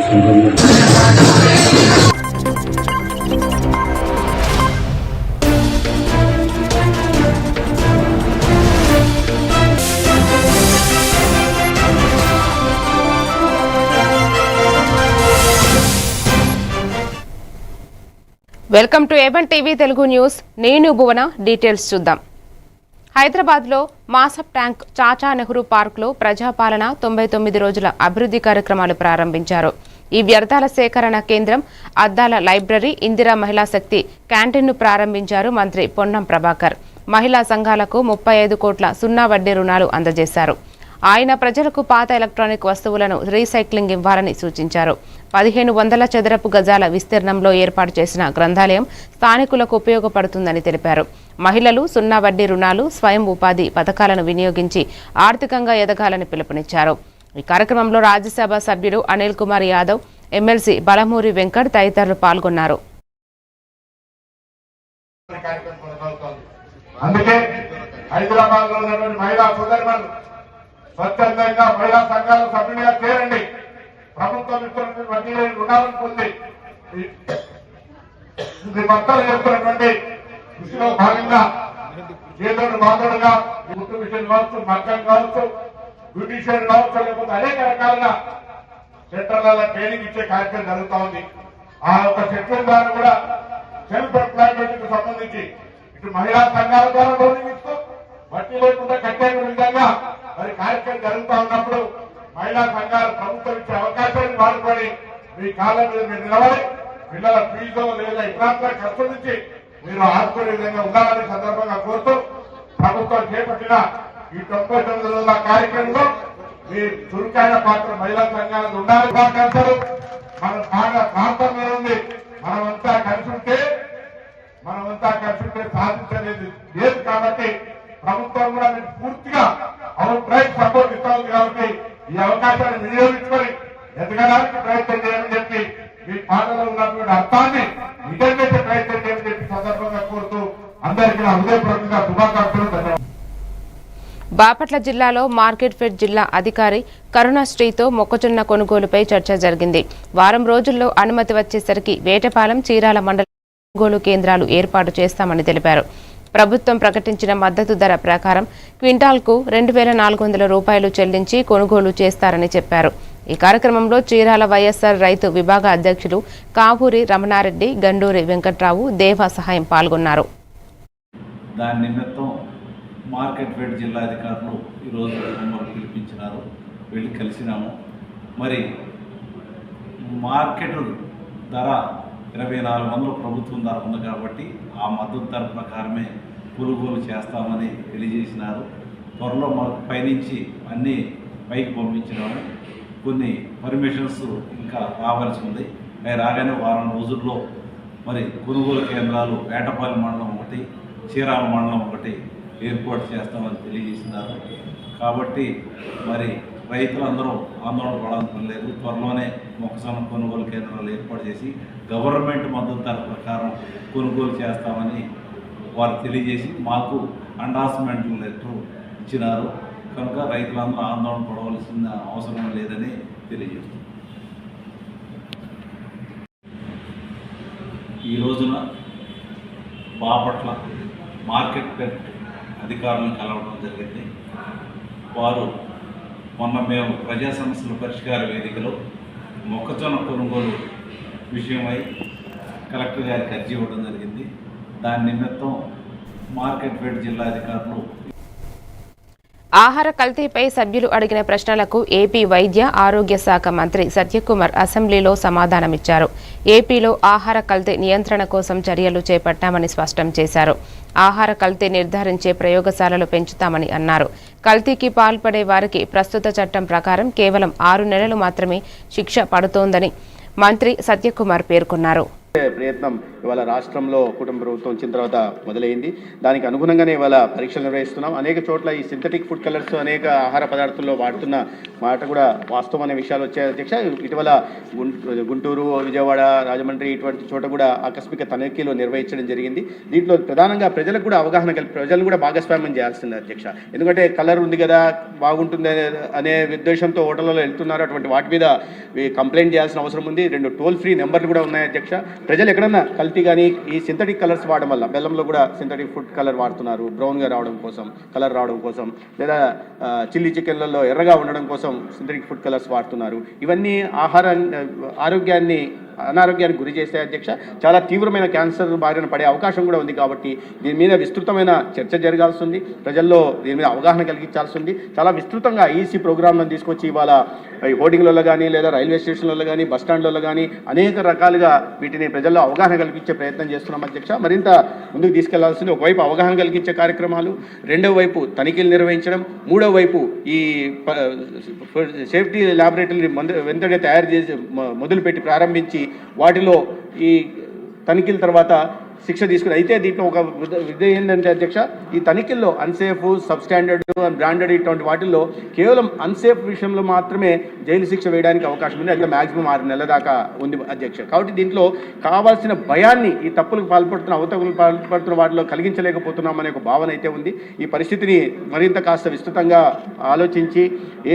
Welcome to ABN TV Telugu news. నేను Bhuvana. Details చూద్దాం. హైదరాబాద్లో మాసప్ ట్యాంక్ చాచా నెహ్రూ పార్క్లో ప్రజాపాలన 99 రోజుల అభివృద్ధి కార్యక్రమాలు ప్రారంభించారు. ఈ వ్యర్థాల సేకరణ కేంద్రం, అద్దాల లైబ్రరీ, ఇందిరా మహిళా శక్తి క్యాంటీన్ను ప్రారంభించారు మంత్రి పొన్నం ప్రభాకర్. మహిళా సంఘాలకు 35 కోట్ల సున్నా వడ్డీ రుణాలు అందజేశారు. ఆయన ప్రజలకు పాత ఎలక్ట్రానిక్ వస్తువులను రీసైక్లింగ్ ఇవ్వాలని సూచించారు. 1500 చదరపు గజాల విస్తీర్ణంలో ఏర్పాటు చేసిన గ్రంథాలయం స్థానికులకు ఉపయోగపడుతుందని తెలిపారు. మహిళలు సున్నా వడ్డీ రుణాలు, స్వయం ఉపాధి పథకాలను వినియోగించి ఆర్థికంగా ఎదగాలని పిలుపునిచ్చారు. ఈ కార్యక్రమంలో రాజ్యసభ సభ్యుడు అనిల్ కుమార్ యాదవ్, ఎమ్మెల్సీ బలమూరి వెంకట్ తదితరులు పాల్గొన్నారు. స్వచ్ఛందంగా మహిళా సంఘాల సభ్యులుగా చేరండి. ప్రభుత్వం ఇస్తున్నటువంటి వడ్డీ లేని రుణాలను పొంది భర్తలు చేస్తున్నటువంటి కృషిలో భాగంగా చేతుడు మాధవుడుగా గుట్టు మిషన్ కావచ్చు, మగ్గం కావచ్చు, బ్యూటిషియన్ కావచ్చు, లేకపోతే అనేక రకాలుగా సెంటర్లలో ట్రైనింగ్ ఇచ్చే కార్యక్రమం జరుగుతూ ఉంది. ఆ యొక్క సెంటర్ ద్వారా కూడా సెల్ఫ్ ఎంప్లాయ్మెంట్ కు సంబంధించి ఇటు మహిళా సంఘాల ద్వారా లోనింగ్ ఇస్తూ వడ్డీ లేకుండా కట్టే విధంగా మరి కార్యక్రమం జరుగుతూ ఉన్నప్పుడు మహిళా సంఘాలు ప్రభుత్వం ఇచ్చే అవకాశాన్ని వాడుకొని మీ కాళ్ళ మీద మీరు నిలబడి పిల్లల ఫీజు లేదా ఇతరాత్ర ఖర్చు నుంచి మీరు ఆదుకునే విధంగా ఉండాలని సందర్భంగా కోరుతూ ప్రభుత్వం చేపట్టిన ఈ 99 రోజుల కార్యక్రమంలో మీ చురుకైన పాత్ర మహిళా సంఘాలకు ఉండాలి. శుభాకాంక్షలు. మన ప్రాంతం మీద ఉంది. మనమంతా కలిసి ఉంటే సాధించలేదు లేదు కాబట్టి ప్రభుత్వం కూడా మీకు పూర్తిగా అవుట్ రైట్ సపోర్ట్ ఇస్తా ఉంది కాబట్టి ఈ అవకాశాన్ని వినియోగించుకొని ఎదగడానికి ప్రయత్నం చేయాలని చెప్పి మీ పాటలో ఉన్నటువంటి అర్థాన్ని నిజం చేసే ప్రయత్నం చేయాలని చెప్పి సందర్భంగా కోరుతూ అందరికీ నా హృదయపూర్వకంగా శుభాకాంక్షలు. ధన్యవాదాలు. బాపట్ల జిల్లాలో మార్కెట్ ఫెడ్ జిల్లా అధికారి కరుణశ్రీతో మొక్కజొన్న కొనుగోలుపై చర్చ జరిగింది. వారం రోజుల్లో అనుమతి వచ్చేసరికి వేటపాలెం, చీరాల మండల కొనుగోలు కేంద్రాలు ఏర్పాటు చేస్తామని తెలిపారు. ప్రభుత్వం ప్రకటించిన మద్దతు ధర ప్రకారం క్వింటాల్కు 2400 రూపాయలు చెల్లించి కొనుగోలు చేస్తారని చెప్పారు. ఈ కార్యక్రమంలో చీరాల వైఎస్ఆర్ రైతు విభాగ అధ్యక్షులు కావూరి రమణారెడ్డి, గండూరి వెంకట్రావు, దేవ సహాయం పాల్గొన్నారు. దాని నిమిత్తం మార్కెట్ ఫెడ్ జిల్లా అధికారులు ఈరోజు మమ్మల్ని పిలిపించినారు. వెళ్ళి కలిసినాము. మరి మార్కెట్ ధర 2400 ప్రభుత్వం ధర ఉంది కాబట్టి ఆ మద్దతు ధర ప్రకారమే కొనుగోలు చేస్తామని తెలియజేసినారు. త్వరలో మాకు పైనుంచి అన్నీ పైకి పంపించినాము. కొన్ని పర్మిషన్స్ ఇంకా రావాల్సి ఉంది. అవి రాగానే వారం రోజుల్లో మరి కొనుగోలు కేంద్రాలు వేటపాలెం మండలం ఒకటి, చీరాల మండలం ఒకటి ఏర్పాటు చేస్తామని తెలియజేసినారు. కాబట్టి మరి రైతులందరూ ఆందోళన పడాల్సిన లేదు. త్వరలోనే మొక్కజొన్న కొనుగోలు కేంద్రాలు ఏర్పాటు చేసి గవర్నమెంట్ మద్దతు ధర ప్రకారం కొనుగోలు చేస్తామని వారు తెలియజేసి మాకు అండాస్మెంట్ లెటర్ ఇచ్చినారు. కనుక రైతులందరూ ఆందోళన పడవలసిన అవసరం లేదని తెలియజేస్తున్నారు. ఈ రోజున బాపట్ల మార్కెట్ ఫెడ్ అధికారులను కలవడం జరిగింది. వారు మొన్న మేము ప్రజా సమస్యల పరిష్కార వేదికలో మొక్కజొన్న కొనుగోలు విషయమై కలెక్టర్ గారికి అర్జీ ఇవ్వడం జరిగింది. దాని నిమిత్తం మార్కెట్ ఫెడ్ జిల్లా అధికారులు ఆహార కల్తీపై సభ్యులు అడిగిన ప్రశ్నలకు ఏపీ వైద్య ఆరోగ్య శాఖ మంత్రి సత్యకుమార్ అసెంబ్లీలో సమాధానమిచ్చారు. ఏపీలో ఆహార కల్తీ నియంత్రణ కోసం చర్యలు చేపట్టామని స్పష్టం చేశారు. ఆహార కల్తీ నిర్ధారించే ప్రయోగశాలలు పెంచుతామని అన్నారు. కల్తీకి పాల్పడే వారికి ప్రస్తుత చట్టం ప్రకారం కేవలం 6 నెలలు మాత్రమే శిక్ష పడుతోందని మంత్రి సత్యకుమార్ పేర్కొన్నారు. ప్రయత్నం ఇవాళ రాష్ట్రంలో కూటమి ప్రభుత్వం వచ్చిన తర్వాత మొదలైంది. దానికి అనుగుణంగానే ఇవాళ పరీక్షలు నిర్వహిస్తున్నాం. అనేక చోట్ల ఈ సింథటిక్ ఫుడ్ కలర్స్ అనేక ఆహార పదార్థాల్లో వాడుతున్న మాట కూడా వాస్తవం అనే విషయాలు వచ్చాయి అధ్యక్ష. ఇటీవల గుంటూరు, విజయవాడ, రాజమండ్రి ఇటువంటి చోట కూడా ఆకస్మిక తనిఖీలు నిర్వహించడం జరిగింది. దీంట్లో ప్రధానంగా ప్రజలకు కూడా అవగాహన కలిపి ప్రజలను కూడా భాగస్వామ్యం చేయాల్సింది అధ్యక్ష. ఎందుకంటే కలర్ ఉంది కదా బాగుంటుంది అనే ఉద్దేశంతో హోటళ్ళలో వెళ్తున్నారు. అటువంటి వాటి మీద కంప్లైంట్ చేయాల్సిన అవసరం ఉంది. 2 టోల్ ఫ్రీ నెంబర్లు కూడా ఉన్నాయి అధ్యక్ష. ప్రజలు ఎక్కడన్నా కల్తీ కానీ ఈ సింథటిక్ కలర్స్ వాడడం వల్ల బెల్లంలో కూడా సింథటిక్ ఫుడ్ కలర్ వాడుతున్నారు బ్రౌన్గా రావడం కోసం, కలర్ రావడం కోసం, లేదా చిల్లీ చికెన్లలో ఎర్రగా ఉండడం కోసం సింథటిక్ ఫుడ్ కలర్స్ వాడుతున్నారు. ఇవన్నీ అనారోగ్యానికి గురి చేస్తే అధ్యక్ష చాలా తీవ్రమైన క్యాన్సర్ బారిన పడే అవకాశం కూడా ఉంది. కాబట్టి దీని మీద విస్తృతమైన చర్చ జరగాల్సి ఉంది. ప్రజల్లో దీని మీద అవగాహన కలిగించాల్సి ఉంది. చాలా విస్తృతంగా ఈసీ ప్రోగ్రాంలను తీసుకొచ్చి ఇవాళ ఈ హోర్డింగ్లలో కానీ లేదా రైల్వే స్టేషన్లలో కానీ బస్ స్టాండ్లలో కానీ అనేక రకాలుగా వీటిని ప్రజల్లో అవగాహన కల్పించే ప్రయత్నం చేస్తున్నాం అధ్యక్ష. మరింత ముందుకు తీసుకెళ్లాల్సింది ఒకవైపు అవగాహన కలిగించే కార్యక్రమాలు, రెండవ వైపు తనిఖీలు నిర్వహించడం, మూడవ వైపు ఈ సేఫ్టీ ల్యాబొరేటరీని వెంటనే తయారు చేసి మొదలుపెట్టి ప్రారంభించి వాటిలో ఈ తనిఖీల తర్వాత శిక్ష తీసుకుని అయితే దీంట్లో ఒక విధేయం ఏంటంటే అధ్యక్ష ఈ తనిఖీల్లో అన్సేఫ్, సబ్స్టాండర్డ్, బ్రాండెడ్ ఇటువంటి వాటిల్లో కేవలం అన్సేఫ్ విషయంలో మాత్రమే జైలు శిక్ష వేయడానికి అవకాశం ఉంది. అట్లా మ్యాక్సిమం 6 నెలల దాకా ఉంది అధ్యక్ష. కాబట్టి దీంట్లో కావాల్సిన భయాన్ని ఈ తప్పులకు పాల్పడుతున్న వాటిలో కలిగించలేకపోతున్నామనే ఒక భావన అయితే ఉంది. ఈ పరిస్థితిని మరింత కాస్త విస్తృతంగా ఆలోచించి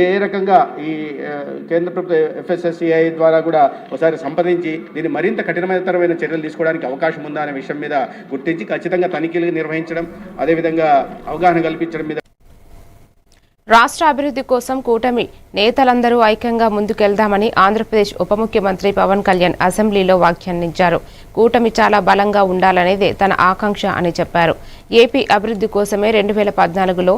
ఏ రకంగా ఈ కేంద్ర ప్రభుత్వ FSSAI ద్వారా కూడా ఒకసారి సంప్రదించి దీన్ని మరింత కఠినతరమైన చర్యలు తీసుకోవడానికి అవకాశం ఉందా అనే విషయం మీద గుర్తించి ఖచ్చితంగా తనిఖీలు నిర్వహించడం, అదేవిధంగా అవగాహన కల్పించడం మీద. రాష్ట్ర అభివృద్ధి కోసం కూటమి నేతలందరూ ఐక్యంగా ముందుకెళ్దామని ఆంధ్రప్రదేశ్ ఉప ముఖ్యమంత్రి పవన్ కళ్యాణ్ అసెంబ్లీలో వ్యాఖ్యానించారు. కూటమి చాలా బలంగా ఉండాలనేదే తన ఆకాంక్ష అని చెప్పారు. ఏపీ అభివృద్ధి కోసమే 2014లో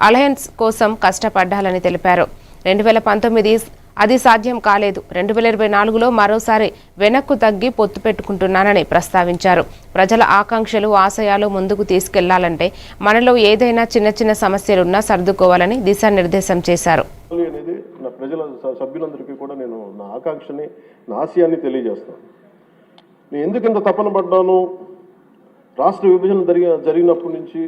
అలయన్స్ కోసం కష్టపడ్డాలని తెలిపారు. 2019 అది సాధ్యం కాలేదు. 2024లో మరోసారి వెనక్కు తగ్గి పొత్తు పెట్టుకుంటున్నానని ప్రస్తావించారు. ప్రజల ఆకాంక్షలు, ఆశయాలు ముందుకు తీసుకెళ్లాలంటే మనలో ఏదైనా చిన్న చిన్న సమస్యలున్నా సర్దుకోవాలని దిశానిర్దేశం చేశారు. నా ప్రజల సభ్యులందరికీ కూడా నేను నా ఆకాంక్షని, నా ఆశయాన్ని తెలియజేస్తాను. నేను ఎందుకు ఇంత తపన పడ్డాను, రాష్ట్ర విభజన జరిగినప్పటి నుంచి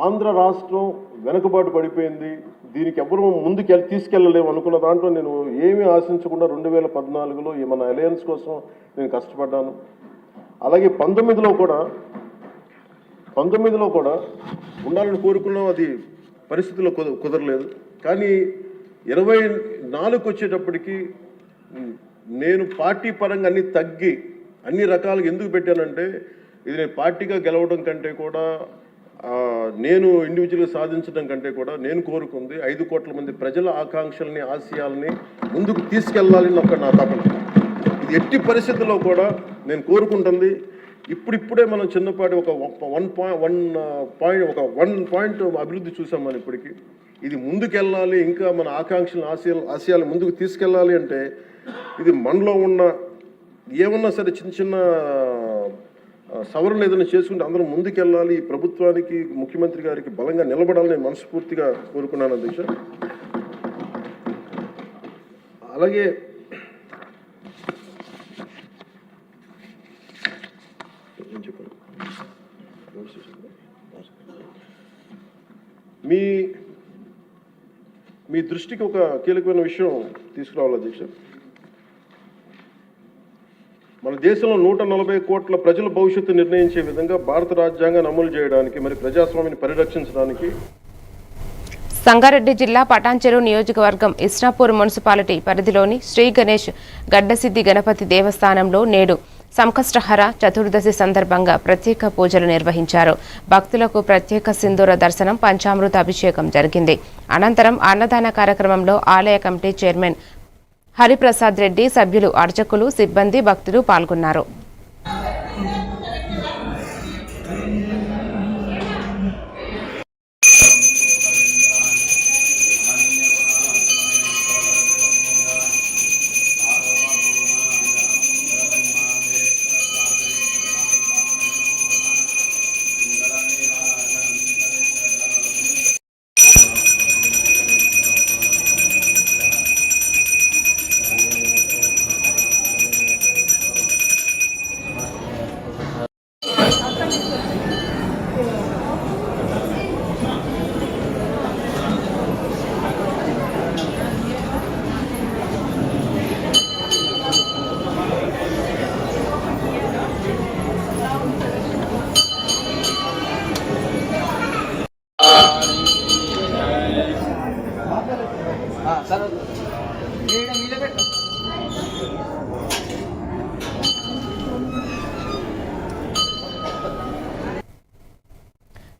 ఆంధ్ర రాష్ట్రం వెనుకబాటు పడిపోయింది, దీనికి ఎవరు ముందుకు తీసుకెళ్ళలేము అనుకున్న దాంట్లో నేను ఏమీ ఆశించకుండా 2014లో మన అలయన్స్ కోసం నేను కష్టపడ్డాను. అలాగే 19లో కూడా ఉండాలని కోరుకున్నాం. అది పరిస్థితుల్లో కుదరలేదు. కానీ 24కు వచ్చేటప్పటికి నేను పార్టీ పరంగా అన్ని తగ్గి అన్ని రకాలుగా ఎందుకు పెట్టానంటే ఇది నేను పార్టీగా గెలవడం కంటే కూడా నేను ఇండివిజువల్గా సాధించడం కంటే కూడా నేను కోరుకుంది 5 కోట్ల మంది ప్రజల ఆకాంక్షల్ని, ఆశయాల్ని ముందుకు తీసుకెళ్లాలని నా తపన. ఇది ఎట్టి పరిస్థితుల్లో కూడా నేను కోరుకుంటుంది. ఇప్పుడిప్పుడే మనం చిన్నపాటి ఒక 1 పాయింట్ అభివృద్ధి చూసాం మనం ఇప్పటికీ. ఇది ముందుకెళ్ళాలి, ఇంకా మన ఆకాంక్షలను, ఆశయాలు ముందుకు తీసుకెళ్ళాలి అంటే ఇది మనలో ఉన్న ఏమన్నా సరే చిన్న చిన్న సవరణ ఏదైనా చేసుకుంటే అందరం ముందుకెళ్ళాలి. ఈ ప్రభుత్వానికి, ముఖ్యమంత్రి గారికి బలంగా నిలబడాలని నేను మనస్ఫూర్తిగా కోరుకున్నాను అధ్యక్ష. అలాగే మీ దృష్టికి ఒక కీలకమైన విషయం తీసుకురావాలి అధ్యక్ష. మన దేశంలో 140 కోట్ల ప్రజల భవిష్యత్తు నిర్ణయించే విధంగా భారత రాజ్యాంగాన్ని అమలు చేయడానికి, మరి ప్రజాస్వామ్యాన్ని పరిరక్షించడానికి సంగారెడ్డి జిల్లా పటాన్చెరు నియోజకవర్గం ఇస్నాపూర్ మున్సిపాలిటీ పరిధిలోని శ్రీ గణేష్ గడ్డసిద్ధి గణపతి దేవస్థానంలో నేడు సంకష్టహర చతుర్దశి సందర్భంగా ప్రత్యేక పూజలు నిర్వహించారు. భక్తులకు ప్రత్యేక సింధూర దర్శనం, పంచామృత అభిషేకం జరిగింది. అనంతరం అన్నదాన కార్యక్రమంలో ఆలయ కమిటీ చైర్మన్ హరిప్రసాద్ రెడ్డి, సభ్యులు, అర్చకులు, సిబ్బంది, భక్తులు పాల్గొన్నారు.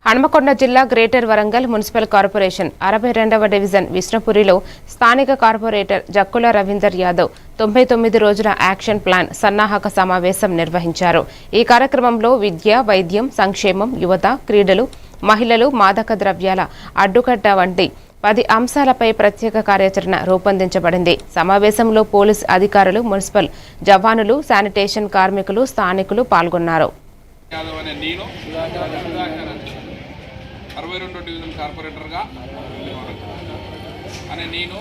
హన్మకొండ జిల్లా గ్రేటర్ వరంగల్ మున్సిపల్ కార్పొరేషన్ 62వ డివిజన్ విష్ణుపురిలో స్థానిక కార్పొరేటర్ జక్కుల రవీందర్ యాదవ్ 99 రోజుల యాక్షన్ ప్లాన్ సన్నాహక సమావేశం నిర్వహించారు. ఈ కార్యక్రమంలో విద్య, వైద్యం, సంక్షేమం, యువత, క్రీడలు, మహిళలు, మాదక ద్రవ్యాల అడ్డుకట్ట వంటి 10 అంశాలపై ప్రత్యేక కార్యాచరణ రూపొందించబడింది. సమావేశంలో పోలీసు అధికారులు, మున్సిపల్ జవానులు, శానిటేషన్ కార్మికులు, స్థానికులు పాల్గొన్నారు. 62 డివిజన్ కార్పొరేటర్గా అనే నేను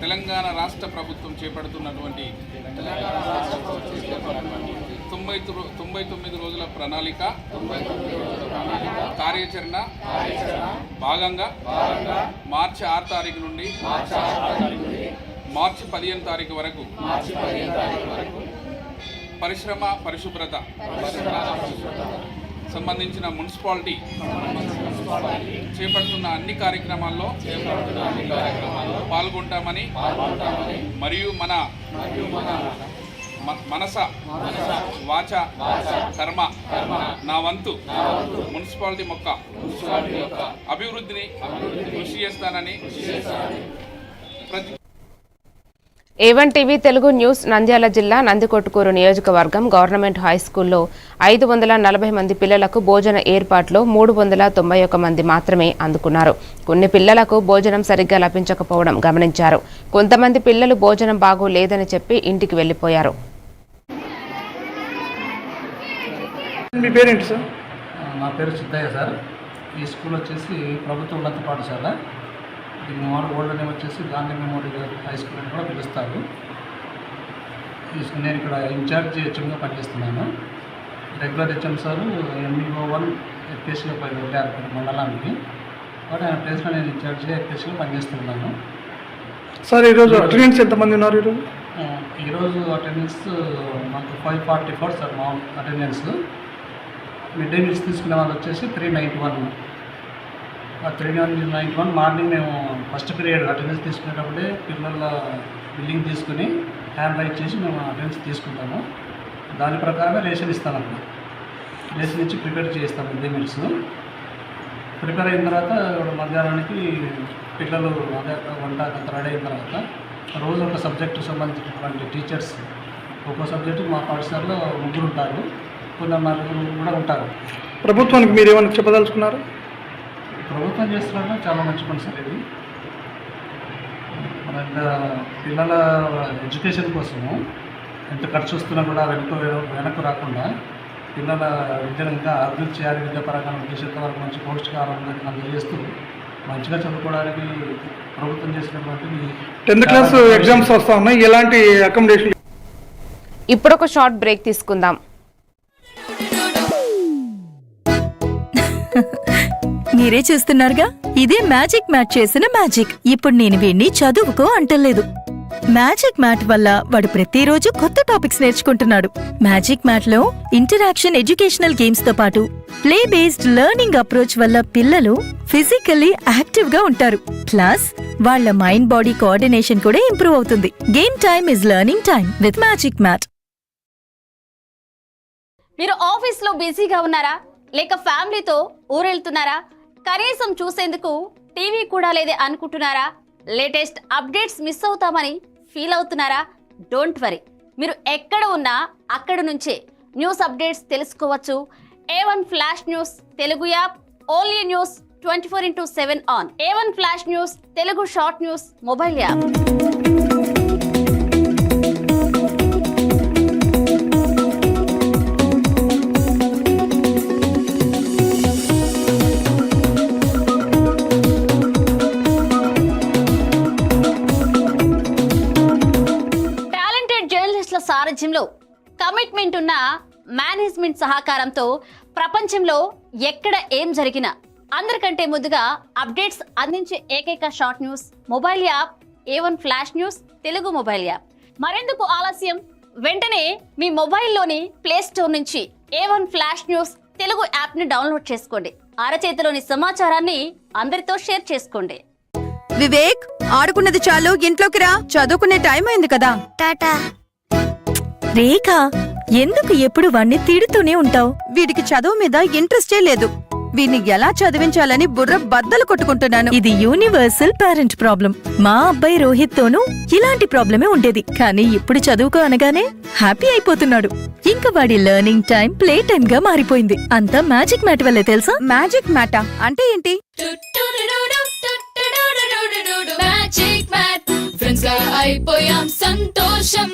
తెలంగాణ రాష్ట్ర ప్రభుత్వం చేపడుతున్నటువంటి 99 రోజుల ప్రణాళిక కార్యాచరణ భాగంగా మార్చి 6 తారీఖు నుండి మార్చి 15 తారీఖు వరకు పరిశ్రమ పరిశుభ్రత సంబంధించిన మున్సిపాలిటీ చేపడుతున్న అన్ని కార్యక్రమాల్లో పాల్గొంటామని మరియు మన మనస వాచ కర్మ నా వంతు మున్సిపాలిటీ మొక్క అభివృద్ధిని కృషి చేస్తానని A1 TV Telugu news Nandyal జిల్లా నందికొట్కూరు నియోజకవర్గం గవర్నమెంట్ హై స్కూల్లో 540 మంది పిల్లలకు భోజన ఏర్పాట్లో 391 మంది మాత్రమే అందుకున్నారు. కొన్ని పిల్లలకు భోజనం సరిగ్గా లభించకపోవడం గమనించారు. కొంతమంది పిల్లలు భోజనం బాగోలేదని చెప్పి ఇంటికి వెళ్లిపోయారు. మీ పేరేంటి సార్? నా పేరు సిద్ధయ్య సార్. ఈ స్కూల్ వచ్చేసి ప్రభుత్వ ఉన్నత పాఠశాల. దీని ఓల్డ్ నేమ్ వచ్చేసి గాంధీ మెమోరియల్ హై స్కూల్ అని కూడా పిలుస్తారు. నేను ఇక్కడ ఇన్ఛార్జ్ హెచ్ఎంగా పనిచేస్తున్నాను. రెగ్యులర్ హెచ్ఎం సార్ MBO1 FPSగా వెళ్ళారు మండలానికి. బట్ ఆయన ప్లేస్లో నేను ఇన్ఛార్జ్గా FPSగా పనిచేస్తున్నాను. సార్ ఈరోజు అటెండెన్స్ ఎంతమంది ఉన్నారు? ఈరోజు అటెండెన్స్ మాకు 544 సార్ మా అటెండెన్స్. మిడ్ డే మీల్స్ తీసుకునే వాళ్ళు వచ్చేసి 391. ఆ 391 మార్నింగ్ మేము ఫస్ట్ పీరియడ్ అటెండెన్స్ తీసుకునేటప్పుడే పిల్లల బిల్లింగ్ తీసుకుని హ్యాండ్ రైట్ చేసి మేము అటెండెన్స్ తీసుకుంటాము. దాని ప్రకారమే రేషన్ ఇస్తాను. అప్పుడు రేషన్ ఇచ్చి ప్రిపేర్ చేస్తాము. మిడ్ డే మీల్స్ ప్రిపేర్ అయిన తర్వాత మధ్యాహ్నానికి పిల్లలు వంట అంత రెడీ అయిన తర్వాత రోజు ఒక సబ్జెక్టు సంబంధించినటువంటి టీచర్స్ ఒక్కో సబ్జెక్టు మా పాఠశాలలో 3 ఉంటారు. కొందరు 4 కూడా ఉంటారు. ప్రభుత్వానికి మీరు ఏమైనా చెప్పదలుచుకున్నారు? ప్రభుత్వం చేస్తున్నా చాలా మంచి పని సార్ ఇది. మన పిల్లల ఎడ్యుకేషన్ కోసము ఎంత ఖర్చు వస్తున్నా కూడా వెనక్కు రాకుండా పిల్లల విద్యను ఇంకా అభివృద్ధి చేయాలి. విద్యాపరంగా ఉద్దేశంతో వరకు మంచి పౌష్టికాహారం అందజేస్తూ మంచిగా చదువుకోవడానికి ప్రభుత్వం చేసినటువంటి 10th క్లాస్ ఎగ్జామ్స్ వస్తా ఉన్నాయి. ఎలాంటి అకామిడేషన్? ఇప్పుడు ఒక షార్ట్ బ్రేక్ తీసుకుందాం. మీరే చూస్తున్నారుగా, ఇదే మ్యాజిక్ మ్యాట్ చేసిన మ్యాజిక్. ఇప్పుడు నేను వీణ్ణి చదువుకో అంటలేదు. మ్యాజిక్ మ్యాట్ వల్ల వాడు ప్రతిరోజు కొత్త టాపిక్స్ నేర్చుకుంటున్నాడు. మ్యాజిక్ మ్యాట్ లో ఇంటరాక్షన్ ఎడ్యుకేషనల్ గేమ్స్ తో పాటు ప్లే బేస్డ్ లెర్నింగ్ అప్రోచ్ వల్ల పిల్లలు ఫిజికల్లీ యాక్టివ్ గా ఉంటారు. ప్లస్ వాళ్ళ మైండ్ బాడీ కోఆర్డినేషన్ కూడా ఇంప్రూవ్ అవుతుంది. Game time is learning time with magic mat. మీరు ఆఫీస్ లో బిజీగా ఉన్నారా? లేక ఫ్యామిలీతో ఊరెళ్తున్నారా? కనీసం చూసేందుకు టీవీ కూడా లేదే అనుకుంటున్నారా? లేటెస్ట్ అప్డేట్స్ మిస్ అవుతామని ఫీల్ అవుతున్నారా? డోంట్ వరీ, మీరు ఎక్కడ ఉన్నా అక్కడ నుంచే న్యూస్ అప్డేట్స్ తెలుసుకోవచ్చు. A1 flash news Telugu app, only news 24/7 on. A1 flash news Telugu short news mobile app. సారథ్యంలో కమిట్మెంట్ ఉన్న మేనేజ్మెంట్ సహకారంతో ప్రపంచంలో ఎక్కడ ఏం జరిగినా అందరికంటే ముందుగా అప్డేట్స్ అందించే ఏకైక short news mobile app A1 flash news Telugu mobile app. మరెందుకు ఆలస్యం? వెంటనే మీ మొబైల్లోని ప్లే స్టోర్ నుంచి A1 flash news Telugu app ని డౌన్లోడ్ చేసుకోండి. అరచేతిలోని సమాచారాన్ని అందరితో షేర్ చేసుకోండి. వివేక్, ఆడుకున్నది చాలు, ఇంట్లోకి రా. చదువుకునే టైం అయింది కదా. టాటా. రేఖ, ఎందుకు ఎప్పుడు వాణ్ణి తిడుతూనే ఉంటావు? వీడికి చదువు మీద ఇంట్రెస్టే లేదు. వీన్ని ఎలా చదివించాలని బుర్ర బద్దలు కొట్టుకుంటున్నాను. ఇది యూనివర్సల్ పేరెంట్ ప్రాబ్లం. మా అబ్బాయి రోహిత్ తోనూ ఇలాంటి ప్రాబ్లమే ఉండేది, కానీ ఇప్పుడు చదువుకో అనగానే హ్యాపీ అయిపోతున్నాడు. ఇంకా వాడి లెర్నింగ్ టైం ప్లే టైం గా మారిపోయింది. అంతా మ్యాజిక్ మ్యాట్ వల్లే తెలుసా? మ్యాజిక్ మ్యాటా అంటే ఏంటి? మ్యాజిక్ మ్యాట్ ఫ్రెండ్స్ గా అయిపోయాం సంతోషం.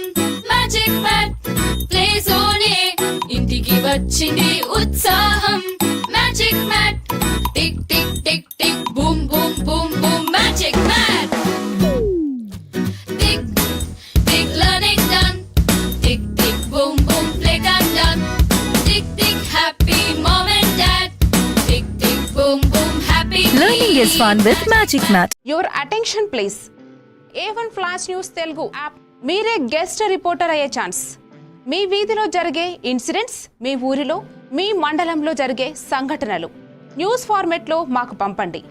మ్యాజిక్ మ్యాట్ ప్లే జోనే ఇంటికి వచ్చింది ఉత్సాహం. Magic mat tick tick tick tick boom boom boom boom. Magic mat tick tick learning done. Tick tick boom boom play done. Tick tick happy mom and dad. Tick tick boom boom happy. Learning is fun with Magic Mat. Your attention please. A1 flash news Telugu app. మీరే guest reporter అయ్యే chance. మీ వీధిలో జరిగే incidents, మీ ఊరిలో, మీ మండలంలో జరిగే సంఘటనలు news ఫార్మెట్లో మాకు పంపండి.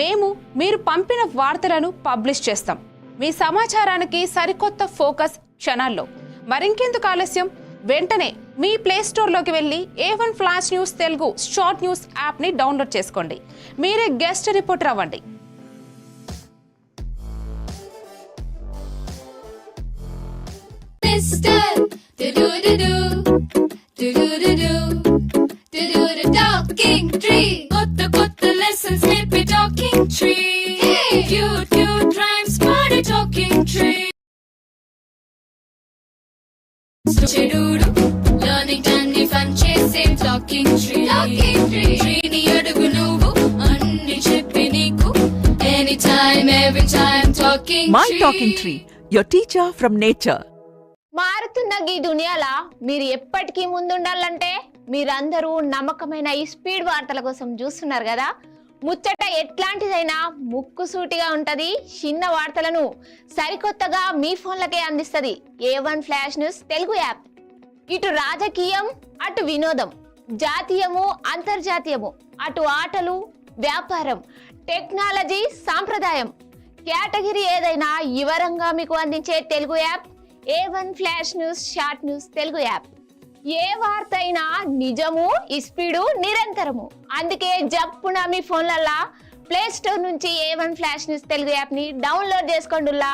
మేము మీరు పంపిన వార్తలను పబ్లిష్ చేస్తాం. మీ సమాచారానికి సరికొత్త ఫోకస్ క్షణాల్లో. మరింకెందుకు ఆలస్యం? వెంటనే మీ ప్లే స్టోర్లోకి వెళ్ళి A1 flash news Telugu short news యాప్ని డౌన్లోడ్ చేసుకోండి. మీరే గెస్ట్ రిపోర్టర్ అవ్వండి. Talking tree. కొత్త lessons నేర్పే talking tree. Cute rhymes పాడే talking tree. చెడుడు learning అన్ని fun చేసే talking tree. Tree ని అడుగు నువ్వు అన్ని చెప్పి నీకు. Anytime every time talking tree. My talking tree, your teacher from nature. మారుతున్న ఈ దునియాల మీరు ఎప్పటికీ ముందుండాలంటే మీరందరూ నమ్మకమైన ఈ స్పీడ్ వార్తల కోసం చూస్తున్నారు కదా. ముచ్చట ఎట్లాంటిదైనా ముక్కుసూటిగా ఉంటది. చిన్న వార్తలను సరికొత్తగా మీ ఫోన్లకే అందిస్తుంది A1 flash news Telugu app. ఇటు రాజకీయం, అటు వినోదం, జాతీయము, అంతర్జాతీయము, అటు ఆటలు, వ్యాపారం, టెక్నాలజీ, సాంప్రదాయం, కేటగిరీ ఏదైనా వివరంగా మీకు అందించే Telugu app A1 flash news short news Telugu app. ఏ వార్త అయినా నిజము, స్పీడు, నిరంతరము. అందుకే జప్పున మీ ఫోన్లల్లా ప్లే స్టోర్ నుంచి A1 flash news Telugu app ని డౌన్లోడ్ చేసుకోండిలా.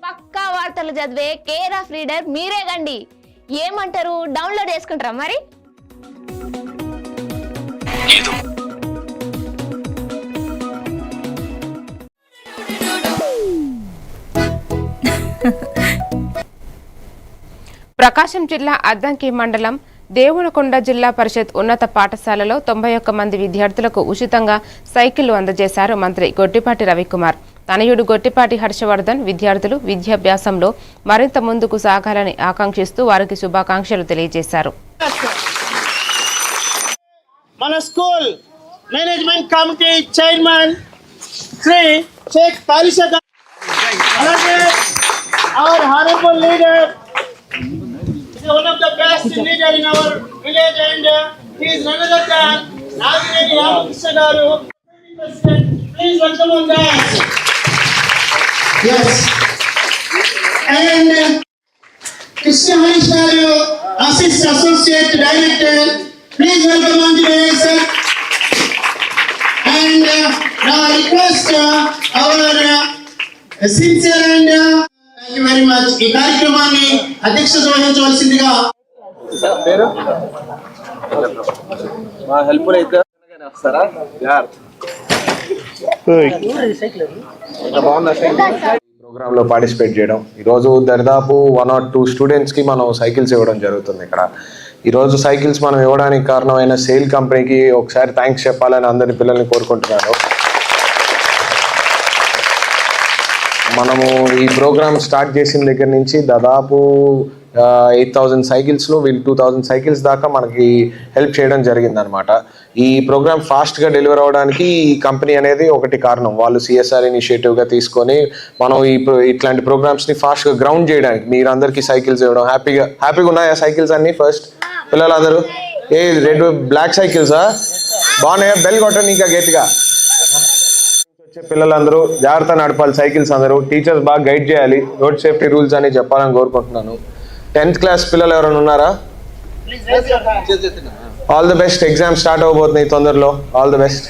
పక్కా వార్తలు చదివే కేర్ ఆఫ్ రీడర్ మీరే గండి. ఏమంటారు, డౌన్లోడ్ చేసుకుంటారా మరి? ప్రకాశం జిల్లా అద్దంకి మండలం దేవునకొండ జిల్లా పరిషత్ ఉన్నత పాఠశాలలో 91 మంది విద్యార్థులకు ఉచితంగా సైకిళ్లు అందజేశారు మంత్రి గొట్టిపాటి రవికుమార్. తనయుడు గొట్టిపాటి హర్షవర్ధన్ విద్యార్థులు విద్యాభ్యాసంలో మరింత ముందుకు సాగాలని ఆకాంక్షిస్తూ వారికి శుభాకాంక్షలు తెలియజేశారు. మన school management committee chairman Shri Sheikh Tarisha garu, అలాగే our honourable leader, one of the best leader in our village, and he is none other than Nagireni Ramakrishna garu. Please welcome on that. Yes. And Krishna Harish garu, Associate Director. Please welcome on the day, sir. And now I request our sincere and thank you very much. ఈ కార్యక్రమాన్ని అధ్యక్షత వహించవలసిందిగా మా helpful అయితే వస్తారా programme లో participate చేయడం. ఈరోజు దాదాపు 1 or 2 స్టూడెంట్స్ కి మనం సైకిల్స్ ఇవ్వడం జరుగుతుంది. ఇక్కడ ఈరోజు సైకిల్స్ మనం ఇవ్వడానికి కారణమైన సేల్ కంపెనీకి ఒకసారి థ్యాంక్స్ చెప్పాలని అందరి పిల్లల్ని కోరుకుంటున్నాను. మనము ఈ ప్రోగ్రామ్ స్టార్ట్ చేసిన దగ్గర నుంచి దాదాపు 8,000 సైకిల్స్లో వీళ్ళు 2,000 సైకిల్స్ దాకా మనకి హెల్ప్ చేయడం జరిగిందనమాట. ఈ ప్రోగ్రామ్ ఫాస్ట్గా డెలివర్ అవ్వడానికి ఈ కంపెనీ అనేది ఒకటి కారణం. వాళ్ళు CSR ఇనిషియేటివ్గా తీసుకొని మనం ఇట్లాంటి ప్రోగ్రామ్స్ని ఫాస్ట్గా గ్రౌండ్ చేయడానికి మీరందరికీ సైకిల్స్ ఇవ్వడం. హ్యాపీగా ఉన్నాయా సైకిల్స్ అన్నీ? ఫస్ట్ పిల్లలందరూ రెడ్ బ్లాక్ సైకిల్సా బాగున్నాయా? బెల్ కొట్టండి ఇంకా గట్టిగా. పిల్లలందరూ జాగ్రత్త నడపాలి సైకిల్స్. అందరూ టీచర్స్ బాగా గైడ్ చేయాలి. రోడ్ సేఫ్టీ రూల్స్ అని చెప్పాలని కోరుకుంటున్నాను. 10th క్లాస్ పిల్లలు ఎవరైనా ఉన్నారా? All the best. Exam start అవబోతున్నాయి తొందరలో. All the best.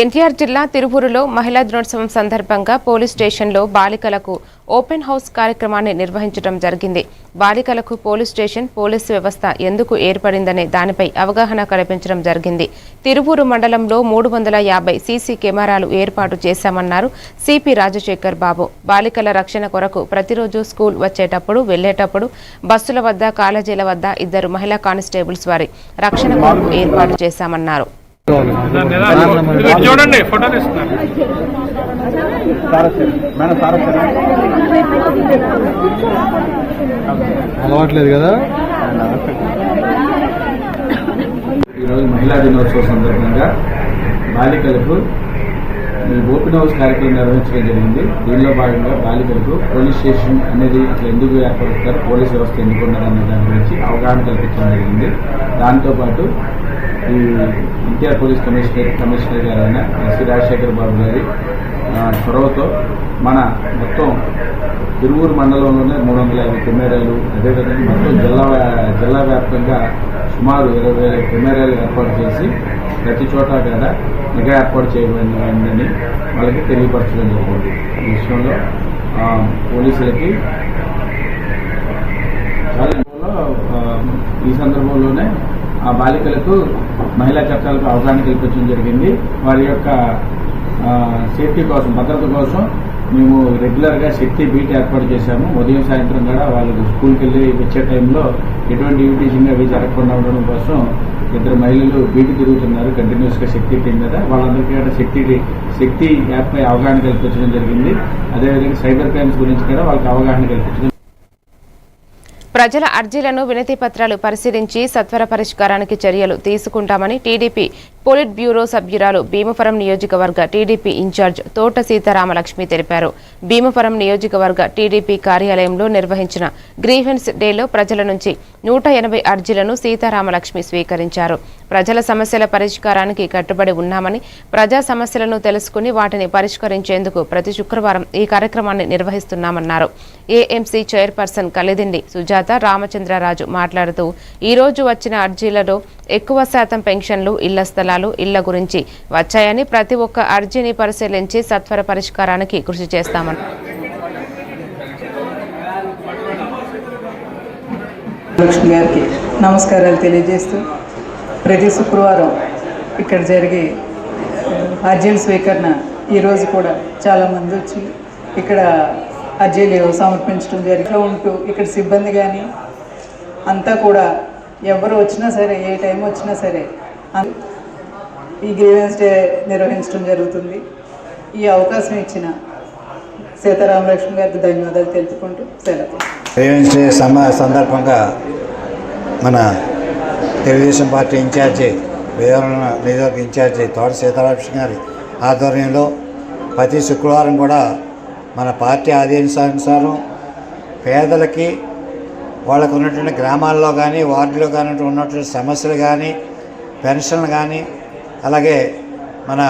ఎన్టీఆర్ జిల్లా తిరుపూరులో మహిళా దినోత్సవం సందర్భంగా పోలీస్ స్టేషన్లో బాలికలకు ఓపెన్ హౌస్ కార్యక్రమాన్ని నిర్వహించడం జరిగింది. బాలికలకు పోలీస్ స్టేషన్, పోలీసు వ్యవస్థ ఎందుకు ఏర్పడిందనే దానిపై అవగాహన కల్పించడం జరిగింది. తిరుపూరు మండలంలో 350 సీసీ కెమెరాలు ఏర్పాటు చేశామన్నారు సిపి రాజశేఖర్ బాబు. బాలికల రక్షణ కొరకు ప్రతిరోజు స్కూల్ వచ్చేటప్పుడు, వెళ్లేటప్పుడు బస్సుల వద్ద, కాలేజీల వద్ద 2 మహిళా కానిస్టేబుల్స్ వారి రక్షణ కొరకు ఏర్పాటు చేశామన్నారు. చూడండి ఫోటో తీస్తున్నారు. అలవాట్లేదు కదా. ఈరోజు మహిళా దినోత్సవ సందర్భంగా బాలికలకు ఈ ఓపెన్ హౌస్ కార్యక్రమం నిర్వహించడం జరిగింది. దీనిలో భాగంగా బాలికలకు పోలీస్ స్టేషన్ అనేది అసలు ఎందుకు ఏర్పడుతారు, పోలీస్ వ్యవస్థ ఎందుకు ఉన్నారనే దాని గురించి అవగాహన కల్పించడం జరిగింది. దాంతోపాటు ఈ ఎన్టీఆర్ పోలీస్ కమిషనర్ గారైన ఎస్సీ రాజశేఖర్ బాబు గారి చొరవతో మన మొత్తం తిరువూరు మండలంలోనే 350 కెమెరాలు, అదేవిధంగా మొత్తం జిల్లా వ్యాప్తంగా సుమారు 20,000 కెమెరాలు ఏర్పాటు చేసి ప్రతి చోట కూడా నిఘా ఏర్పాటు చేయబడిందని వాళ్ళకి తెలియపరచడం జరిగింది. ఈ విషయంలో పోలీసులకి ఈ సందర్భంలోనే ఆ బాలికలకు మహిళా చట్టాలకు అవగాహన కల్పించడం జరిగింది. వారి యొక్క సేఫ్టీ కోసం, భద్రత కోసం మేము రెగ్యులర్గా శక్తి బీట్ ఏర్పాటు చేశాము. ఉదయం సాయంత్రం కూడా వాళ్ళు స్కూల్కి వెళ్ళి వచ్చే టైంలో ఎటువంటి యూటీజింగ్ అవి జరగకుండా ఉండడం కోసం 2 మహిళలు బీట్ తిరుగుతున్నారు కంటిన్యూస్గా శక్తి టీం మీద. వాళ్ళందరికీ కూడా శక్తి యాప్పై అవగాహన కల్పించడం జరిగింది. అదేవిధంగా సైబర్ క్రైమ్స్ గురించి కూడా వాళ్ళకి అవగాహన కల్పించడం. ప్రజల అర్జీలను, వినతి పత్రాలు పరిశీలించి సత్వర పరిష్కారానికి చర్యలు తీసుకుంటామని టీడీపీ పోలిట్ బ్యూరో సభ్యురాలు, భీమవరం నియోజకవర్గ టీడీపీ ఇన్ఛార్జ్ తోట సీతారామలక్ష్మి తెలిపారు. భీమవరం నియోజకవర్గ టీడీపీ కార్యాలయంలో నిర్వహించిన గ్రీవెన్స్ డేలో ప్రజల నుంచి 180 అర్జీలను సీతారామలక్ష్మి స్వీకరించారు. ప్రజల సమస్యల పరిష్కారానికి కట్టుబడి ఉన్నామని, ప్రజా సమస్యలను తెలుసుకుని వాటిని పరిష్కరించేందుకు ప్రతి శుక్రవారం ఈ కార్యక్రమాన్ని నిర్వహిస్తున్నామన్నారు. ఏఎంసీ చైర్పర్సన్ కలిదిండి సుజాత రామచంద్రరాజు మాట్లాడుతూ, ఈ రోజు వచ్చిన అర్జీలలో ఎక్కువ శాతం పెన్షన్లు, ఇళ్ల స్థలాలు, ఇళ్ల గురించి వచ్చాయని, ప్రతి ఒక్క అర్జీని పరిశీలించి సత్వర పరిష్కారానికి కృషి చేస్తామన్నారు. లక్ష్మి గారికి నమస్కారాలు తెలియజేస్తూ, ప్రతి శుక్రవారం ఇక్కడ జరిగే అర్జీల స్వీకరణ ఈరోజు కూడా చాలామంది వచ్చి ఇక్కడ అర్జీలు సమర్పించడం జరిగి ఉంటూ ఇక్కడ సిబ్బంది కానీ అంతా కూడా ఎవరు వచ్చినా సరే, ఏ టైం వచ్చినా సరే ఈ గ్రీవెన్స్ డే నిర్వహించడం జరుగుతుంది. ఈ అవకాశం ఇచ్చిన సీతారామలక్ష్మి గారికి ధన్యవాదాలు తెలుపుకుంటూ సెలవు. గ్రీవెన్స్ డే సందర్భంగా మన తెలుగుదేశం పార్టీ ఇన్ఛార్జి, నియోజకవర్గ ఇన్ఛార్జి తోట సీతారామలక్ష్మి గారి ఆధ్వర్యంలో ప్రతి శుక్రవారం కూడా మన పార్టీ ఆదేశానుసారం పేదలకి, వాళ్ళకు ఉన్నటువంటి గ్రామాల్లో కానీ, వార్డులో కానీ ఉన్నటువంటి సమస్యలు కానీ, పెన్షన్లు కానీ, అలాగే మన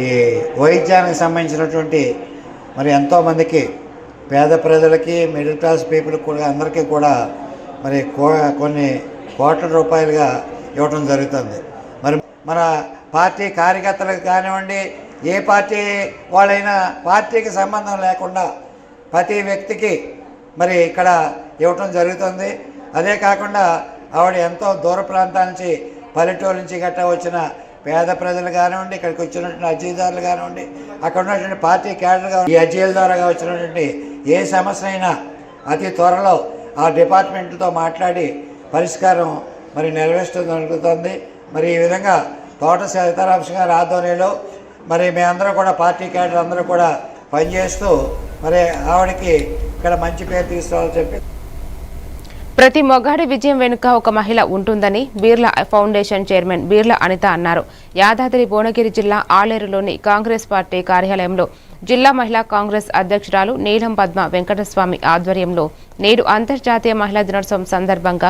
ఈ వైద్యానికి సంబంధించినటువంటి మరి ఎంతోమందికి పేద ప్రజలకి, మిడిల్ క్లాస్ పీపుల్కి కూడా అందరికీ కూడా మరి కొన్ని కోట్ల రూపాయలుగా ఇవ్వటం జరుగుతుంది. మరి మన పార్టీ కార్యకర్తలకు కానివ్వండి, ఏ పార్టీ వాళ్ళైనా పార్టీకి సంబంధం లేకుండా ప్రతి వ్యక్తికి మరి ఇక్కడ ఇవ్వటం జరుగుతుంది. అదే కాకుండా ఆవిడ ఎంతో దూర ప్రాంతాల నుంచి, పల్లెటూరు నుంచి గట్టా వచ్చిన పేద ప్రజలు కానివ్వండి, ఇక్కడికి వచ్చినటువంటి అర్జీదారులు కానివ్వండి, అక్కడ ఉన్నటువంటి పార్టీ క్యాడర్గా ఈ అర్జీల ద్వారా వచ్చినటువంటి ఏ సమస్య అయినా అతి త్వరలో ఆ డిపార్ట్మెంట్తో మాట్లాడి పరిష్కారం మరి నెరవేర్చడం జరుగుతుంది. మరి ఈ విధంగా తోట సీతారామకృష్ణ గారి ఆధ్వర్యంలో మరి మేమందరం కూడా పార్టీ క్యాడర్ అందరూ కూడా పనిచేస్తూ మరి ఆవిడకి ఇక్కడ మంచి పేరు తీసుకురావాలని చెప్పి, ప్రతి మొగాడి విజయం వెనుక ఒక మహిళ ఉంటుందని బీర్లా ఫౌండేషన్ చైర్మన్ బీర్లా అనిత అన్నారు. యాదాద్రి భువనగిరి జిల్లా ఆలేరులోని కాంగ్రెస్ పార్టీ కార్యాలయంలో జిల్లా మహిళా కాంగ్రెస్ అధ్యక్షురాలు నీలం పద్మ వెంకటస్వామి ఆధ్వర్యంలో నేడు అంతర్జాతీయ మహిళా దినోత్సవం సందర్భంగా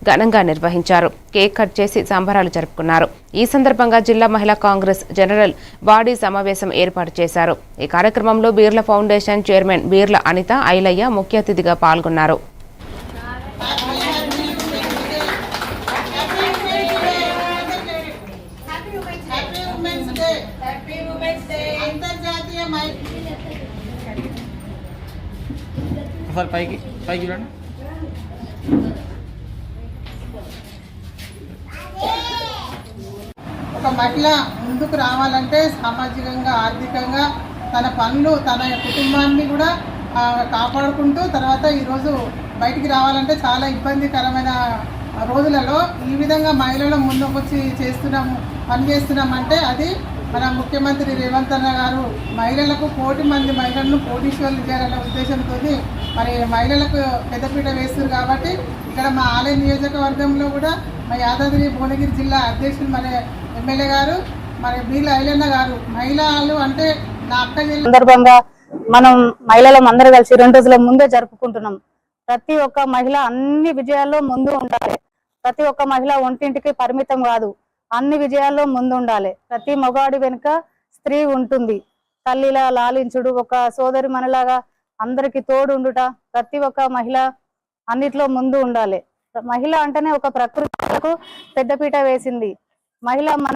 ఘనంగా నిర్వహించారు. కేక్ కట్ చేసి సంబరాలు జరుపుకున్నారు. ఈ సందర్భంగా జిల్లా మహిళా కాంగ్రెస్ జనరల్ బాడీ సమావేశం ఏర్పాటు చేశారు. ఈ కార్యక్రమంలో బీర్లా ఫౌండేషన్ చైర్మన్ బీర్లా అనిత, ఐలయ్య ముఖ్య అతిథిగా పాల్గొన్నారు. ఒకసారి పైకి పైకి చూడండి. ఒక మహిళ ముందుకు రావాలంటే సామాజికంగా ఆర్థికంగా తన పనులు తన కుటుంబాన్ని కూడా కాపాడుకుంటూ తర్వాత ఈరోజు బయటికి రావాలంటే చాలా ఇబ్బందికరమైన రోజులలో ఈ విధంగా మహిళలు ముందుకొచ్చి పనిచేస్తున్నామంటే అది మన ముఖ్యమంత్రి రేవంత్ అన్న గారు మహిళలకు 1 కోటి మంది మహిళలను కోటీశ్వరులు చేయాలనే ఉద్దేశంతో మరి మహిళలకు పెద్దపీట వేస్తారు. కాబట్టి ఇక్కడ మా ఆలయ నియోజకవర్గంలో కూడా మా యాదాద్రి భువనగిరి జిల్లా అధ్యక్షులు మన ఎమ్మెల్యే గారు మరి బీల ఐలన్న గారు మహిళలు అంటే నా అక్క సందర్భంగా మనం మహిళలం అందరూ కలిసి 2 రోజుల ముందే జరుపుకుంటున్నాం. ప్రతి ఒక్క మహిళ అన్ని విజయాల్లో ముందు ఉండాలి. ప్రతి ఒక్క మహిళ ఒంటింటికి పరిమితం కాదు, అన్ని విజయాల్లో ముందు ఉండాలి. ప్రతి మగవాడి వెనుక స్త్రీ ఉంటుంది. తల్లిలా లాలించుడు, ఒక సోదరి మనలాగా అందరికి తోడు ఉండుట, ప్రతి ఒక్క మహిళ అన్నిట్లో ముందు ఉండాలి. మహిళ అంటేనే ఒక ప్రకృతికు పెద్దపీట వేసింది. మహిళ మన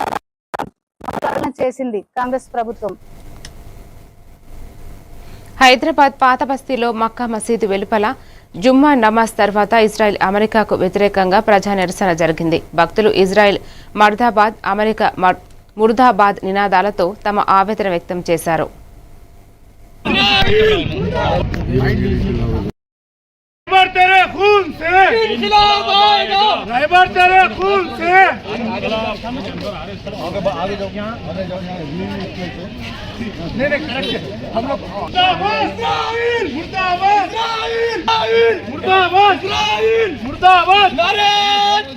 చేసింది కాంగ్రెస్ ప్రభుత్వం. హైదరాబాద్ పాత బస్తీలో మక్కా మసీదు వెలుపల జుమ్మా నమాజ్ తర్వాత ఇజ్రాయెల్ అమెరికాకు వ్యతిరేకంగా ప్రజా నిరసన జరిగింది. భక్తులు ఇజ్రాయెల్ మర్దాబాద్, అమెరికా ముర్దాబాద్ నినాదాలతో తమ ఆవేదన వ్యక్తం చేశారు. तेरे खून से इनकलाब आएगा, रहबर तेरे खून से आगे जाओ नहीं करेक्ट हम लोग मुर्दाबाद इस्राइल, मुर्दाबाद इस्राइल, मुर्दाबाद इस्राइल, मुर्दाबाद नारे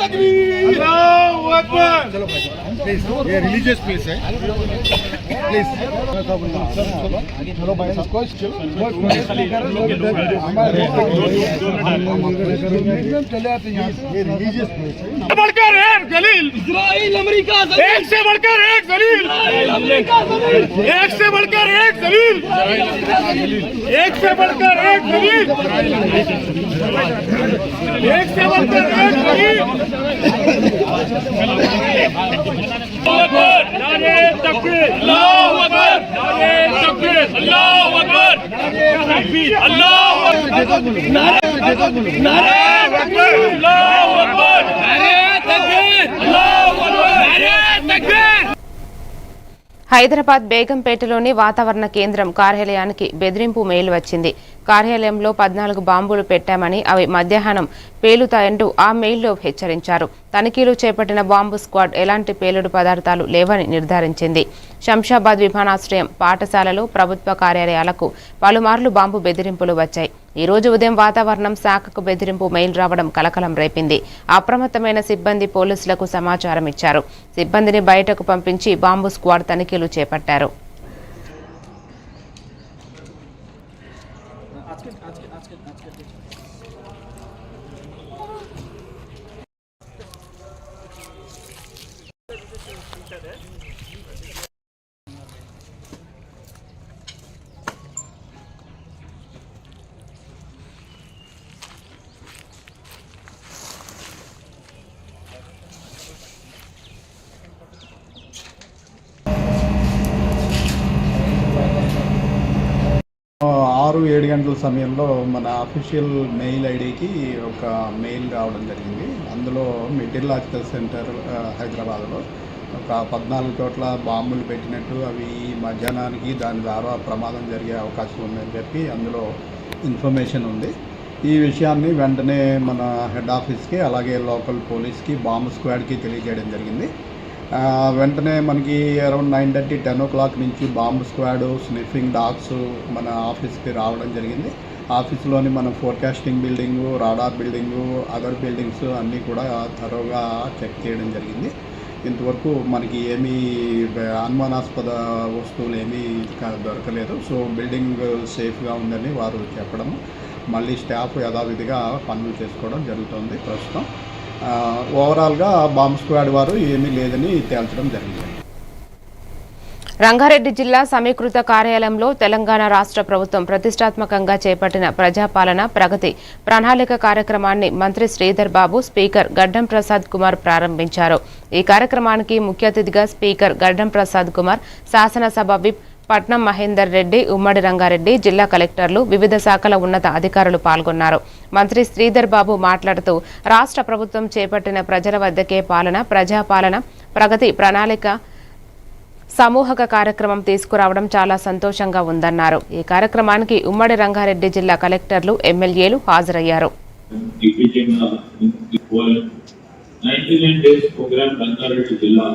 तकबीर, अल्लाहू अकबर. चलो प्लीज ये रिलीजियस प्लेस है प्लीज चलो भाई इसको चले आते हैं ये रिलीजियस प्लेस है. बढ़कर एक जलील इजराइल अमेरिका, एक से बढ़कर एक जलील अमेरिका, एक से बढ़कर एक जलील, एक से बढ़कर एक जलील, एक से बढ़कर एक जलील. नारे तकबीर, अल्लाहू अकबर, नारे तकबीर, अल्लाहू अकबर, अल्लाहू अकबर, नारे तकबीर, अल्लाहू अकबर, नारे तकबीर, अल्लाहू अकबर, नारे तकबीर. హైదరాబాద్ బేగంపేటలోని వాతావరణ కేంద్రం కార్యాలయానికి బెదిరింపు మెయిల్ వచ్చింది. కార్యాలయంలో 14 బాంబులు పెట్టామని, అవి మధ్యాహ్నం పేలుతాయంటూ ఆ మెయిల్లో హెచ్చరించారు. తనిఖీలు చేపట్టిన బాంబు స్క్వాడ్ ఎలాంటి పేలుడు పదార్థాలు లేవని నిర్ధారించింది. శంషాబాద్ విమానాశ్రయం, పాఠశాలలు, ప్రభుత్వ కార్యాలయాలకు పలుమార్లు బాంబు బెదిరింపులు వచ్చాయి. ఈ రోజు ఉదయం వాతావరణం శాఖకు బెదిరింపు మెయిల్ రావడం కలకలం రేపింది. అప్రమత్తమైన సిబ్బంది పోలీసులకు సమాచారం ఇచ్చారు. సిబ్బందిని బయటకు పంపించి బాంబు స్క్వాడ్ తనిఖీలు చేపట్టారు. ఆరు 7 గంటల సమయంలో మన అఫీషియల్ మెయిల్ ఐడికి ఒక మెయిల్ రావడం జరిగింది. అందులో మెటీరియలాజికల్ సెంటర్ హైదరాబాద్లో ఒక 14 చోట్ల బాంబులు పెట్టినట్టు, అవి మధ్యాహ్నానికి దాని ద్వారా ప్రమాదం జరిగే అవకాశం ఉందని చెప్పి అందులో ఇన్ఫర్మేషన్ ఉంది. ఈ విషయాన్ని వెంటనే మన హెడ్ ఆఫీస్కి అలాగే లోకల్ పోలీస్కి బాంబు స్క్వాడ్కి తెలియజేయడం జరిగింది. వెంటనే మనకి అరౌండ్ 9:30 10 o'clock నుంచి బాంబు స్క్వాడ్, స్నిఫింగ్ డాగ్స్ మన ఆఫీస్కి రావడం జరిగింది. ఆఫీస్లోని మన forecasting building, radar building, other buildings అన్నీ కూడా థరోగా చెక్ చేయడం జరిగింది. ఇంతవరకు మనకి ఏమీ అనుమానాస్పద వస్తువులు ఏమీ దొరకలేదు. సో బిల్డింగ్ సేఫ్గా ఉందని వారు చెప్పడం, మళ్ళీ స్టాఫ్ యథావిధిగా పనులు చేసుకోవడం జరుగుతుంది. ప్రస్తుతం ఓవరాల్గా బాంబు స్క్వాడ్ వారు ఏమీ లేదని తేల్చడం జరిగింది. రంగారెడ్డి జిల్లా సమీకృత కార్యాలయంలో తెలంగాణ రాష్ట్ర ప్రభుత్వం ప్రతిష్టాత్మకంగా చేపట్టిన ప్రజాపాలన ప్రగతి ప్రణాళిక కార్యక్రమాన్ని మంత్రి శ్రీధర్ బాబు, స్పీకర్ గడ్డం ప్రసాద్ కుమార్ ప్రారంభించారు. ఈ కార్యక్రమానికి ముఖ్య అతిథిగా స్పీకర్ గడ్డం ప్రసాద్ కుమార్, శాసనసభ విప్ పట్నం మహేందర్ రెడ్డి, ఉమ్మడి రంగారెడ్డి జిల్లా కలెక్టర్లు, వివిధ శాఖల ఉన్నత అధికారులు పాల్గొన్నారు. మంత్రి శ్రీధర్ బాబు మాట్లాడుతూ రాష్ట్ర ప్రభుత్వం చేపట్టిన ప్రజల వద్దకే పాలన, ప్రజాపాలన, ప్రగతి ప్రణాళిక సమూహక కార్యక్రమం తీసుకురావడం చాలా సంతోషంగా ఉందన్నారు. ఈ కార్యక్రమానికి ఉమ్మడి రంగారెడ్డి జిల్లా కలెక్టర్లు, ఎమ్మెల్యేలు హాజరయ్యారు. 99 days program రంగారెడ్డి జిల్లా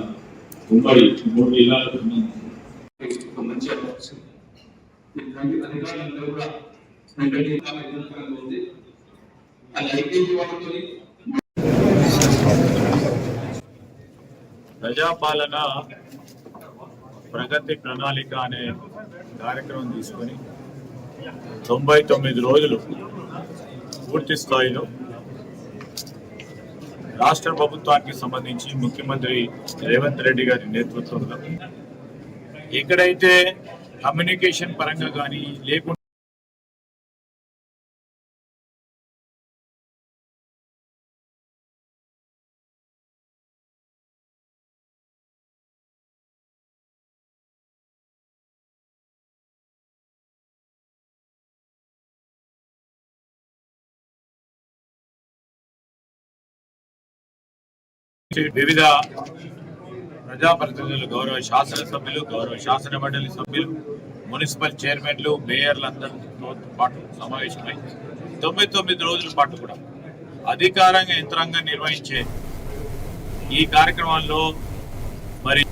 ఉమ్మడి 3 జిల్లాలకు మంచి అధికారులందరూ కూడా ప్రజాపాలన ప్రగతి ప్రణాళిక అనే కార్యక్రమం తీసుకొని 99 రోజులు పూర్తి స్థాయిలో రాష్ట్ర ప్రభుత్వానికి సంబంధించి ముఖ్యమంత్రి రేవంత్ రెడ్డి గారి నేతృత్వంలో ఎక్కడైతే కమ్యూనికేషన్ పరంగా కానీ లేకుండా వివిధ ప్రజాప్రతినిధులు, గౌరవ శాసనసభ్యులు, గౌరవ శాసన మండలి సభ్యులు, మున్సిపల్ చైర్మన్లు, మేయర్లందరితో పాటు సమావేశమై 99 రోజుల పాటు కూడా అధికారంగా యంత్రాంగం నిర్వహించే ఈ కార్యక్రమాల్లో మరి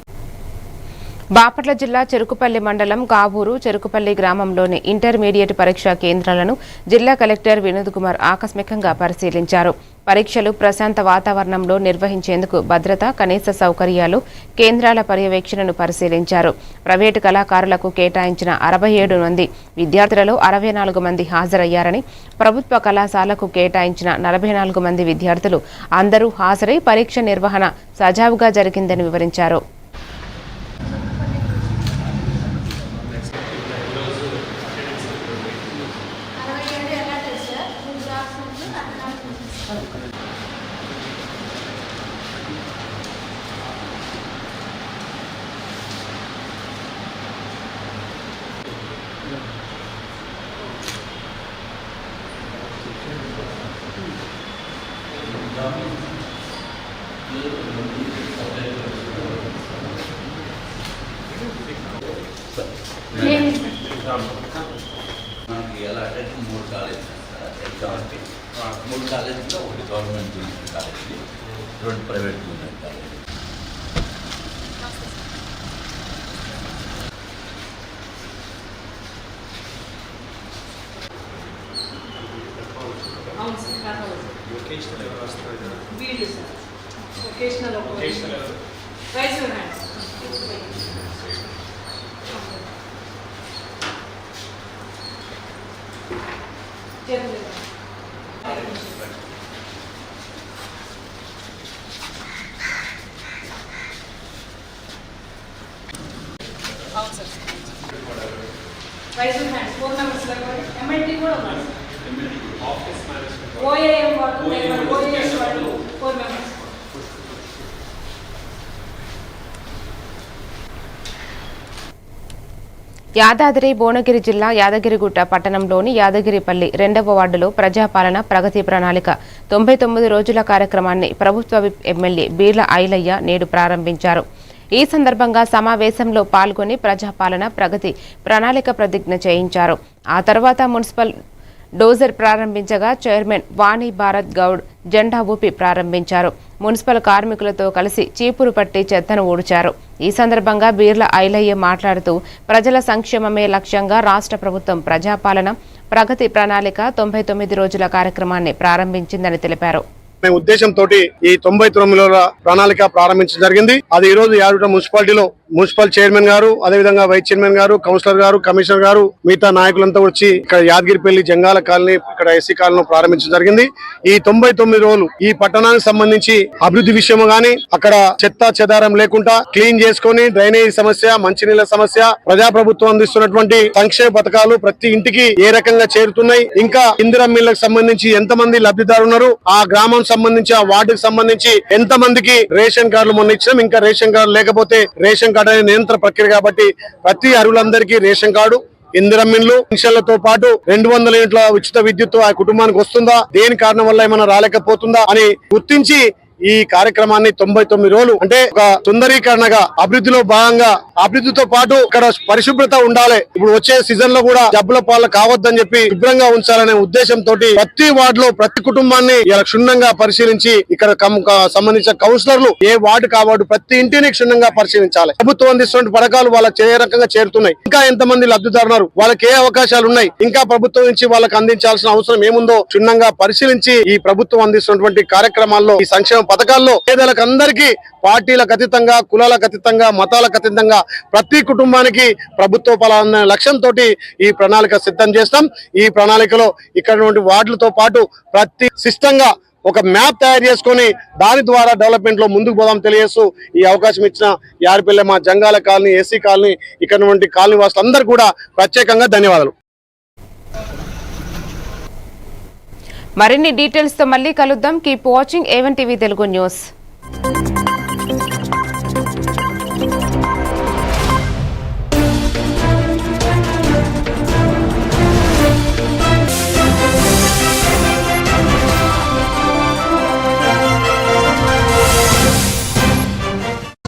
బాపట్ల జిల్లా చెరుకుపల్లి మండలం కావూరు చెరుకుపల్లి గ్రామంలోని ఇంటర్మీడియట్ పరీక్షా కేంద్రాలను జిల్లా కలెక్టర్ వినోద్ కుమార్ ఆకస్మికంగా పరిశీలించారు. పరీక్షలు ప్రశాంత వాతావరణంలో నిర్వహించేందుకు భద్రత, కనీస సౌకర్యాలు, కేంద్రాల పర్యవేక్షణను పరిశీలించారు. ప్రైవేటు కళాకారులకు కేటాయించిన 67 మంది విద్యార్థులలో 64 మంది హాజరయ్యారని, ప్రభుత్వ కళాశాలకు కేటాయించిన 44 మంది విద్యార్థులు అందరూ హాజరై పరీక్ష నిర్వహణ సజావుగా జరిగిందని వివరించారు. ఎలా అంటే 3 కాలేజీలు కాలేజీలో ఒకటి government junior college, 2 private junior college. Yadadri Bhuvanagiri జిల్లా యాదగిరిగుట్ట పట్టణంలోని యాదగిరిపల్లి 2వ వార్డులో ప్రజాపాలన ప్రగతి ప్రణాళిక 99 రోజుల కార్యక్రమాన్ని ప్రభుత్వ విప్ ఎమ్మెల్యే బీర్ల ఐలయ్య నేడు ప్రారంభించారు. ఈ సందర్భంగా సమావేశంలో పాల్గొని ప్రజాపాలన ప్రగతి ప్రణాళిక ప్రతిజ్ఞ చేయించారు. ఆ తర్వాత మున్సిపల్ డోజర్ ప్రారంభించగా చైర్మన్ వాణి భారత్ గౌడ్ జెండా ఊపి ప్రారంభించారు. మున్సిపల్ కార్మికులతో కలిసి చీపురు పట్టి చెత్తను ఊడ్చారు. ఈ సందర్భంగా బీర్ల ఐలయ్య మాట్లాడుతూ ప్రజల సంక్షేమమే లక్ష్యంగా రాష్ట్ర ప్రభుత్వం ప్రజాపాలన ప్రగతి ప్రణాళిక 99 రోజుల కార్యక్రమాన్ని ప్రారంభించిందని తెలిపారు. ఉద్దేశంతో ఈ 99 రోజుల ప్రణాళిక ప్రారంభించడం జరిగింది. అది ఈ రోజు యాదగిరిగుట్ట మున్సిపాలిటీలో మున్సిపల్ చైర్మన్ గారు, అదేవిధంగా వైస్ చైర్మన్ గారు, కౌన్సిలర్ గారు, కమిషనర్ గారు, మిగతా నాయకులంతా వచ్చి ఇక్కడ యాదగిరిపల్లి జంగాల కాలనీ, ఇక్కడ ఎస్సీ కాలనీ ప్రారంభించడం జరిగింది. ఈ 99 రోజులు ఈ పట్టణానికి సంబంధించి అభివృద్ధి విషయం గానీ, అక్కడ చెత్త చెదారం లేకుండా క్లీన్ చేసుకుని డ్రైనేజీ సమస్య, మంచినీళ్ళ సమస్య, ప్రజాప్రభుత్వం అందిస్తున్నటువంటి సంక్షేమ పథకాలు ప్రతి ఇంటికి ఏ రకంగా చేరుతున్నాయి, ఇంకా ఇందిరా మిల్లకు సంబంధించి ఎంతమంది లబ్ధిదారులు ఉన్నారు, ఆ గ్రామం సంబంధించి ఆ వార్డుకు సంబంధించి ఎంత మందికి రేషన్ కార్డులు మొన్న ఇచ్చినాం, ఇంకా రేషన్ కార్డు లేకపోతే రేషన్ కార్డు అనే నియంత్రణ ప్రక్రియ కాబట్టి ప్రతి అర్హులందరికీ రేషన్ కార్డు, ఇందిరమ్మిన్లు, పెన్షన్లతో పాటు 200 యూనిట్ల ఉచిత విద్యుత్ ఆ కుటుంబానికి వస్తుందా, దేని కారణం వల్ల ఏమైనా రాలేకపోతుందా అని గుర్తించి ఈ కార్యక్రమాన్ని 99 రోజులు అంటే ఒక సుందరీకరణగా అభివృద్ధిలో భాగంగా అభివృద్ధితో పాటు ఇక్కడ పరిశుభ్రత ఉండాలి, ఇప్పుడు వచ్చే సీజన్ లో కూడా జబ్బుల పాలు కావద్దని చెప్పి శుభ్రంగా ఉంచాలనే ఉద్దేశంతో ప్రతి వార్డు లో ప్రతి కుటుంబాన్ని ఇలా క్షుణ్ణంగా పరిశీలించి ఇక్కడ సంబంధించిన కౌన్సిలర్లు ఏ వార్డు కావాడు ప్రతి ఇంటిని క్షుణ్ణంగా పరిశీలించాలి. ప్రభుత్వం అందిస్తున్న పథకాలు వాళ్ళకి ఏ రకంగా చేరుతున్నాయి, ఇంకా ఎంతమంది లబ్ధిదారున్నారు, వాళ్ళకి ఏ అవకాశాలు ఉన్నాయి, ఇంకా ప్రభుత్వం నుంచి వాళ్ళకి అందించాల్సిన అవసరం ఏముందో క్షుణ్ణంగా పరిశీలించి ఈ ప్రభుత్వం అందిస్తున్నటువంటి కార్యక్రమాల్లో ఈ సంక్షేమ పథకాల్లో పేదలకు అందరికీ పార్టీలకు అతీతంగా, కులాలకు అతీతంగా, మతాలకు అతీతంగా ప్రతి కుటుంబానికి ప్రభుత్వ ఫలాలన్న లక్ష్యంతో ఈ ప్రణాళిక సిద్ధం చేస్తాం. ఈ ప్రణాళికలో ఇక్కడ వార్డులతో పాటు ప్రతి సిస్టంగా ఒక మ్యాప్ తయారు చేసుకొని దాని ద్వారా డెవలప్మెంట్ లో ముందుకు పోదాం తెలియజేస్తూ ఈ అవకాశం ఇచ్చిన యాడిపల్లె మా జంగాల కాలనీ, ఎస్సీ కాలనీ, ఇక్కడ కాలనీ వాసులందరూ కూడా ప్రత్యేకంగా ధన్యవాదాలు. మరిన్ని డీటెయిల్స్ తో మళ్ళీ కలుద్దాం. Keep watching A1 TV Telugu news.